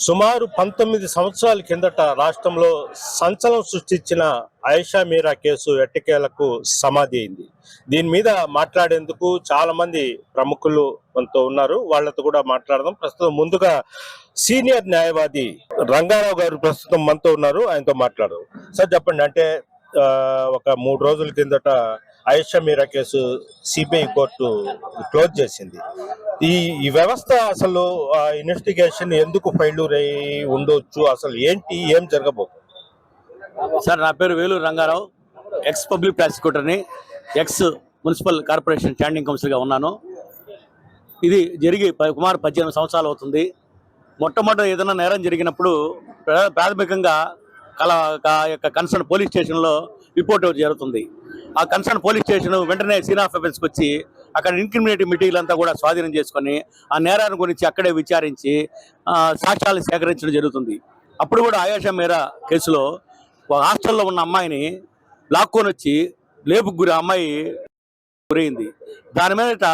సుమారు 19 సంవత్సరాల కిందట రాష్ట్రంలో సంచలనం సృష్టించిన ఆయేషా మీరా కేసు ఎట్టకేలకు సమాధి అయింది. దీని మీద మాట్లాడేందుకు చాలా మంది ప్రముఖులు మనతో ఉన్నారు. వాళ్ళతో కూడా మాట్లాడదాం. ప్రస్తుతం ముందుగా సీనియర్ న్యాయవాది రంగారావు గారు ప్రస్తుతం మనతో ఉన్నారు. ఆయనతో మాట్లాడదాం. సార్ చెప్పండి, అంటే ఒక 3 రోజుల కిందట ఆయేషా మీరా కేసు సిబిఐ కోర్టు క్లోజ్ చేసింది. ఈ వ్యవస్థ అసలు ఇన్వెస్టిగేషన్ ఎందుకు ఫెయిల్యూర్ అయి ఉండొచ్చు, అసలు ఏంటి, ఏం జరగబోతుంది? సార్, నా పేరు వేలూరు రంగారావు, ఎక్స్ పబ్లిక్ ప్రాసిక్యూటర్ని, ఎక్స్ మున్సిపల్ కార్పొరేషన్ స్టాండింగ్ కౌన్సిల్గా ఉన్నాను. ఇది జరిగి సుమారు 18 సంవత్సరాలు అవుతుంది. మొట్టమొదటి ఏదైనా నేరం జరిగినప్పుడు ప్రాథమికంగా యొక్క కన్సర్న్ పోలీస్ స్టేషన్లో రిపోర్ట్ జరుగుతుంది. ఆ కన్సర్న్ పోలీస్ స్టేషన్ వెంటనే సీన్ ఆఫ్ ఎఫెన్స్కి వచ్చి అక్కడ ఇన్క్రిమినేటివ్ మెటీరియల్ అంతా కూడా స్వాధీనం చేసుకొని ఆ నేరాన్ని గురించి అక్కడే విచారించి సాక్ష్యాలు సేకరించడం జరుగుతుంది. అప్పుడు కూడా ఆయేషా మీరా కేసులో హాస్టల్లో ఉన్న అమ్మాయిని లాక్కొని వచ్చి లేపుకు అమ్మాయి గురైంది. దాని మీద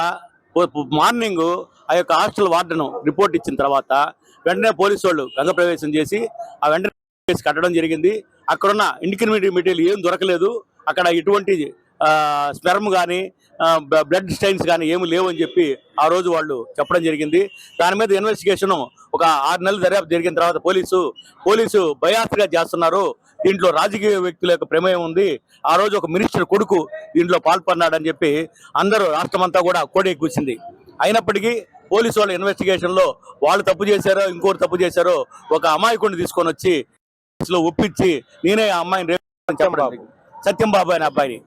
మార్నింగ్ ఆ యొక్క హాస్టల్ వార్డెన్ రిపోర్ట్ ఇచ్చిన తర్వాత వెంటనే పోలీసు వాళ్ళు రంగప్రవేశం చేసి ఆ వెంటనే కేసు కట్టడం జరిగింది. అక్కడున్న ఇన్క్రిమినేటివ్ మెటీరియల్ ఏం దొరకలేదు. అక్కడ ఎటువంటి స్పెర్మ్ కానీ బ్లడ్ స్టైన్స్ కానీ ఏమి లేవు అని చెప్పి ఆ రోజు వాళ్ళు చెప్పడం జరిగింది. దాని మీద ఇన్వెస్టిగేషన్ ఒక 6 నెలలు దర్యాప్తు జరిగిన తర్వాత పోలీసు బయాస్గా చేస్తున్నారు, దీంట్లో రాజకీయ వ్యక్తుల యొక్క ప్రమేయం ఉంది, ఆ రోజు ఒక మినిస్టర్ కొడుకు దీంట్లో పాల్పడినాడని చెప్పి అందరూ రాష్ట్రమంతా కూడా కోడే కూర్చింది. అయినప్పటికీ పోలీసు వాళ్ళ ఇన్వెస్టిగేషన్లో వాళ్ళు తప్పు చేశారో ఇంకోరు తప్పు చేశారో ఒక అమాయకుడిని తీసుకొని వచ్చి ఒప్పించి నేనే ఆ అమ్మాయిని చెప్పడం, సత్యం బాబు అనే అబ్బాయిని